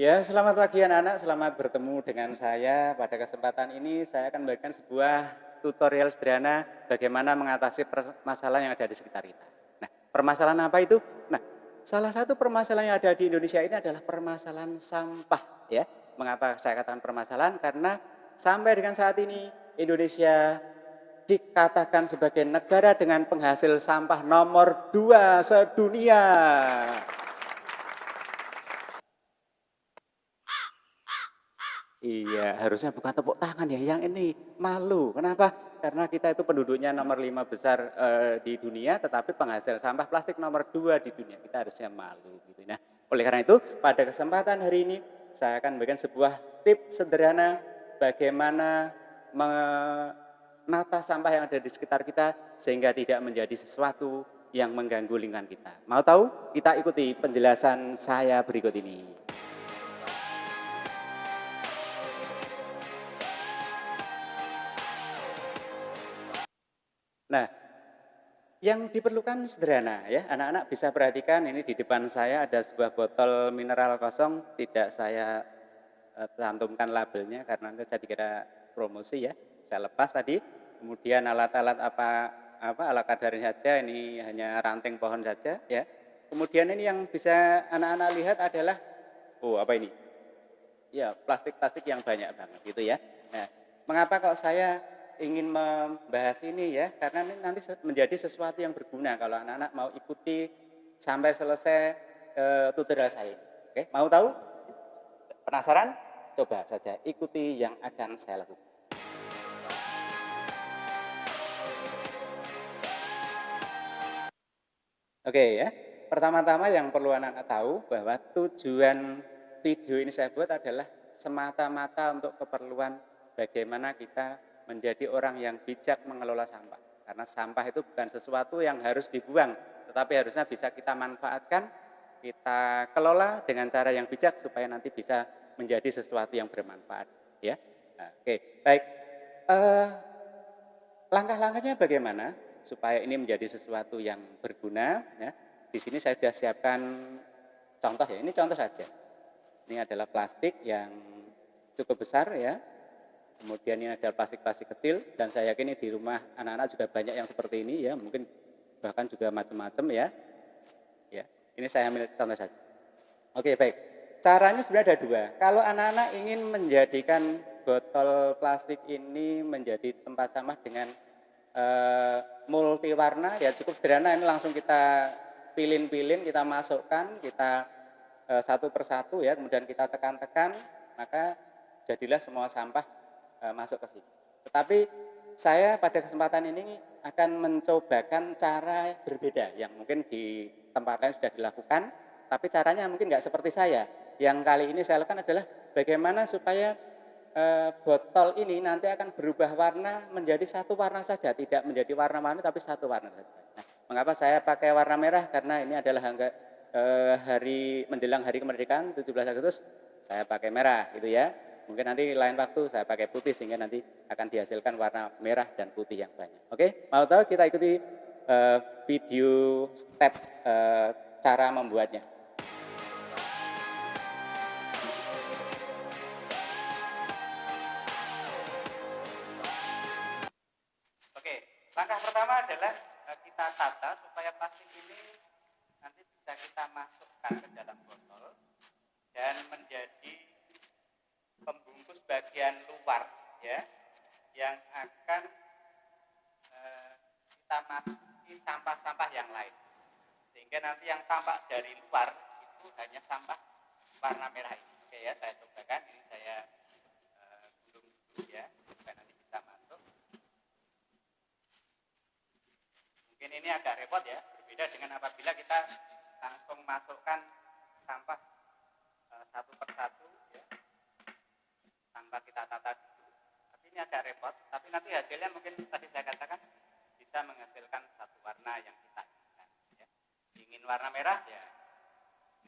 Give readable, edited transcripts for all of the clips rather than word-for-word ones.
Ya, selamat pagi anak-anak, selamat bertemu dengan saya. Pada kesempatan ini saya akan memberikan sebuah tutorial sederhana bagaimana mengatasi permasalahan yang ada di sekitar kita. Nah, permasalahan apa itu? Nah, salah satu permasalahan yang ada di Indonesia ini adalah permasalahan sampah, ya. Mengapa saya katakan permasalahan? Karena sampai dengan saat ini Indonesia dikatakan sebagai negara dengan penghasil sampah nomor 2 sedunia. Iya, harusnya bukan tepuk tangan ya, yang ini malu. Kenapa? Karena kita itu penduduknya nomor 5 besar di dunia, tetapi penghasil sampah plastik nomor 2 di dunia. Kita harusnya malu. Gitu. Nah, oleh karena itu, pada kesempatan hari ini, saya akan memberikan sebuah tips sederhana bagaimana menata sampah yang ada di sekitar kita, sehingga tidak menjadi sesuatu yang mengganggu lingkungan kita. Mau tahu? Kita ikuti penjelasan saya berikut ini. Nah, yang diperlukan sederhana ya, anak-anak bisa perhatikan ini di depan saya ada sebuah botol mineral kosong, tidak saya cantumkan labelnya karena nanti saya dikira promosi ya. Saya lepas tadi, kemudian alat-alat apa alat kadarnya saja, ini hanya ranting pohon saja ya. Kemudian ini yang bisa anak-anak lihat adalah, oh apa ini? Ya, plastik-plastik yang banyak banget gitu ya. Nah, mengapa kok saya ingin membahas ini ya? Karena ini nanti menjadi sesuatu yang berguna kalau anak-anak mau ikuti sampai selesai tutorial saya. Oke, mau tahu? Penasaran? Coba saja ikuti yang akan saya lakukan. Oke ya, pertama-tama yang perlu anak-anak tahu bahwa tujuan video ini saya buat adalah semata-mata untuk keperluan bagaimana kita menjadi orang yang bijak mengelola sampah. Karena sampah itu bukan sesuatu yang harus dibuang, tetapi harusnya bisa kita manfaatkan, kita kelola dengan cara yang bijak supaya nanti bisa menjadi sesuatu yang bermanfaat. Ya, nah, oke, baik. Eh, Langkah-langkahnya bagaimana supaya ini menjadi sesuatu yang berguna ya. Di sini saya sudah siapkan contoh ya, ini contoh saja. Ini adalah plastik yang cukup besar ya. Kemudian ini ada plastik-plastik kecil dan saya yakin ini di rumah anak-anak juga banyak yang seperti ini ya, mungkin bahkan juga macam-macam ya. Ya, ini saya ambil contoh saja. Oke, baik. Caranya sebenarnya ada dua. Kalau anak-anak ingin menjadikan botol plastik ini menjadi tempat sampah dengan multi warna, ya cukup sederhana. Ini langsung kita pilin-pilin, kita masukkan, kita satu persatu ya, kemudian kita tekan-tekan, maka jadilah semua sampah masuk ke sini. Tetapi saya pada kesempatan ini akan mencobakan cara berbeda yang mungkin di tempat lain sudah dilakukan, tapi caranya mungkin nggak seperti saya. Yang kali ini saya lakukan adalah bagaimana supaya botol ini nanti akan berubah warna menjadi satu warna saja, tidak menjadi warna-warni tapi satu warna saja. Nah, mengapa saya pakai warna merah? Karena ini adalah hari menjelang hari kemerdekaan 17 Agustus, saya pakai merah gitu ya. Mungkin nanti lain waktu saya pakai putih sehingga nanti akan dihasilkan warna merah dan putih yang banyak. Oke, mau tahu kita ikuti video step cara membuatnya. Oke, langkah pertama adalah kita tata supaya plastik ini nanti bisa kita masukkan ke dalam botol dan menjadi pembungkus bagian luar ya, yang akan kita masuki sampah-sampah yang lain, sehingga nanti yang tampak dari luar itu hanya sampah warna merah ini. Oke ya, saya cobakan, ini saya gulung dulu ya supaya nanti bisa masuk. Mungkin ini agak repot ya, berbeda dengan apabila kita langsung masukkan sampah satu persatu ya, tanpa kita tata dulu. Tapi ini agak repot, tapi nanti hasilnya mungkin tadi saya katakan bisa menghasilkan satu warna yang kita inginkan ya. Ingin warna merah ya,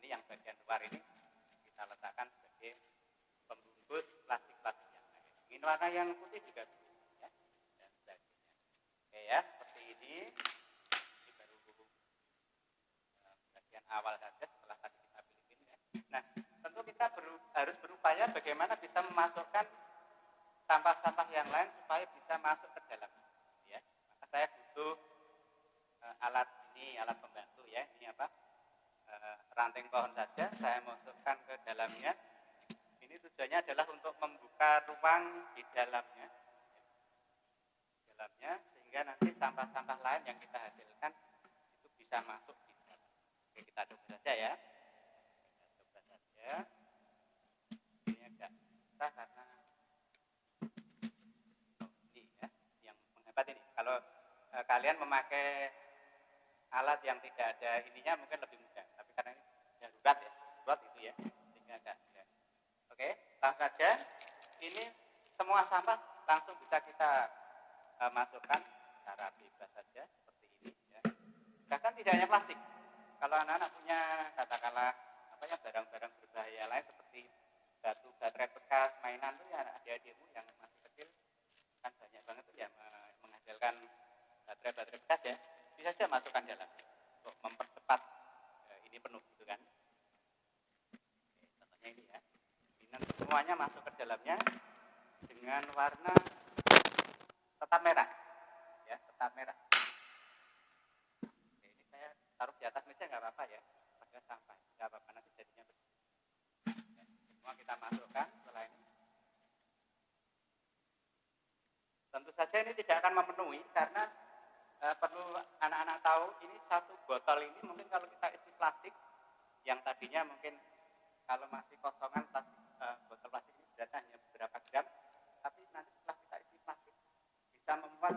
ini yang bagian luar ini kita letakkan sebagai pembungkus plastik-plastik yang lain. Ingin warna yang putih juga bisa ya, dan sebagainya. Oke ya, seperti ini baru bagian awal saja setelah tadi kita pilih ya. Nah, tentu kita harus berupaya bagaimana bisa memasukkan sampah-sampah yang lain supaya bisa masuk ke dalam. Ya, maka saya butuh alat pembantu ya. Ini apa? Ranting pohon saja saya masukkan ke dalamnya. Ini tujuannya adalah untuk membuka ruang di dalamnya, sehingga nanti sampah-sampah lain yang kita hasilkan itu bisa masuk di dalam. Oke, kita coba saja ya. Ini agak susah karena ini ya, yang menghebat ini. Kalau kalian memakai alat yang tidak ada ininya mungkin lebih mudah, tapi karena ini darurat ya, darurat itu ya, sehingga agak ya. Oke, langsung saja. Ini semua sampah langsung bisa kita masukkan secara bebas saja seperti ini ya. Bahkan tidak hanya plastik. Kalau anak-anak punya katakanlah barang-barang berbahaya lain seperti batu, baterai bekas, mainan tuh ya adik-adikmu yang masih kecil kan banyak banget tuh ya menghasilkan baterai bekas ya. Bisa saja masukkan dalam untuk mempercepat ini penuh gitu kan. Oke, contohnya ini ya. Ini semuanya masuk ke dalamnya dengan warna tetap merah. Ya, tetap merah. Oke, ini saya taruh di atas meja nggak apa-apa ya. Pada sampah nggak apa-apa, nanti jadinya bersih. Ya, semua kita masukkan setelah ini. Tentu saja ini tidak akan memenuhi karena perlu anak-anak tahu ini satu botol ini mungkin kalau kita isi plastik yang tadinya mungkin kalau masih kosongan plastik, botol plastik ini beratnya hanya beberapa gram, tapi nanti setelah kita isi plastik bisa memuat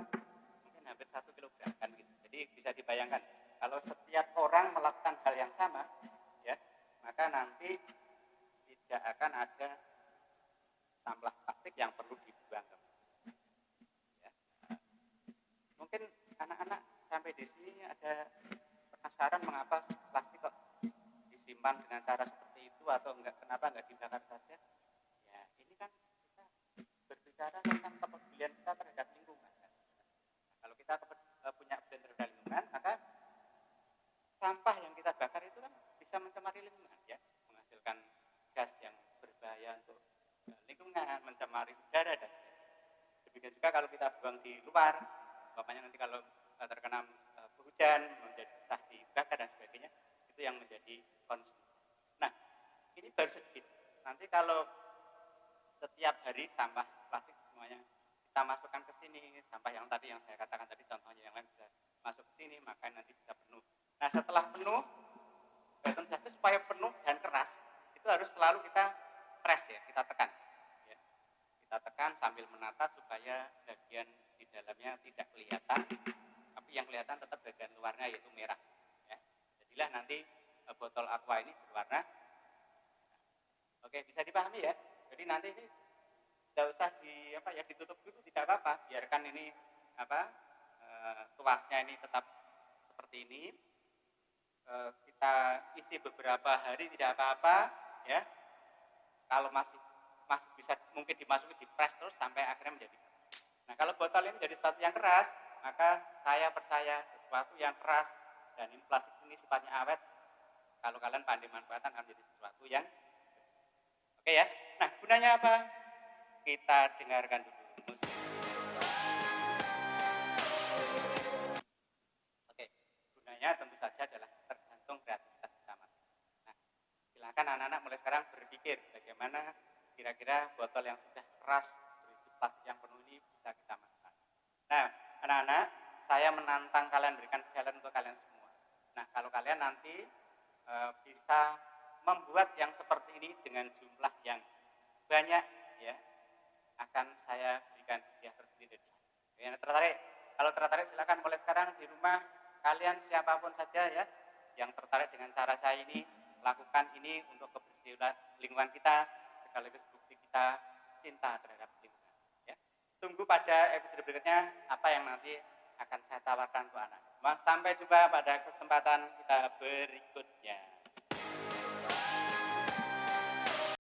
mungkin hampir 1 kilogram kan gitu. Jadi bisa dibayangkan kalau setiap orang melakukan hal yang sama ya, maka nanti tidak akan ada sampah plastik yang perlu dibuang. Ya. Mungkin anak-anak sampai di sini ada penasaran mengapa plastik kok disimpan dengan cara seperti itu atau kenapa enggak dibakar saja? Ya, ini kan kita berbicara tentang kepedulian kita terhadap lingkungan. Kan? Nah, kalau kita punya kepedulian terhadap lingkungan, maka sampah yang kita bakar itu kan bisa mencemari lingkungan ya, menghasilkan gas yang berbahaya untuk lingkungan, mencemari udara dan sebagainya. Demikian juga kalau kita buang di luar, bapaknya nanti kalau terkena hujan menjadi susah dibakar dan sebagainya, itu yang menjadi konsumsi. Nah, ini baru sedikit. Nanti kalau setiap hari sampah plastik semuanya kita masukkan ke sini, sampah yang tadi yang saya katakan tadi contohnya yang lain bisa masuk ke sini, maka nanti bisa penuh. Nah, setelah penuh, tentu saja supaya penuh dan keras itu harus selalu kita press ya, kita tekan. Ya. Kita tekan sambil menata supaya bagian di dalamnya tidak kelihatan, tapi yang kelihatan tetap bagian luarnya yaitu merah. Ya. Jadilah nanti botol aqua ini berwarna. Oke, bisa dipahami ya. Jadi nanti ini tidak usah ditutup dulu, tidak apa-apa. Biarkan ini tuasnya ini tetap seperti ini. Kita isi beberapa hari tidak apa-apa, ya. Kalau masih bisa mungkin dimasuki di press terus sampai akhirnya menjadi keras. Nah, kalau botol ini menjadi sesuatu yang keras, maka saya percaya sesuatu yang keras dan ini plastik ini sifatnya awet. Kalau kalian pandai manfaatkan akan menjadi sesuatu yang oke ya. Nah, gunanya apa? Kita dengarkan dulu musik. Oke, gunanya tentu saja adalah tergantung kreativitas kita masing. Nah, silakan anak-anak mulai sekarang berpikir bagaimana kira-kira botol yang sudah keras berisi plastik yang penuh ini bisa kita manfaatkan. Nah, anak-anak, saya menantang kalian, berikan challenge untuk kalian semua. Nah, kalau kalian nanti bisa membuat yang seperti ini dengan jumlah yang banyak, ya, akan saya berikan hadiah tersendiri dari saya. Tertarik? Kalau tertarik silakan mulai sekarang di rumah kalian siapapun saja ya yang tertarik dengan cara saya ini, lakukan ini untuk kebersihan lingkungan kita sekaligus bukti kita cinta terhadap lingkungan. Ya. Tunggu pada episode berikutnya apa yang nanti akan saya tawarkan untuk anak. Sampai jumpa pada kesempatan kita berikutnya.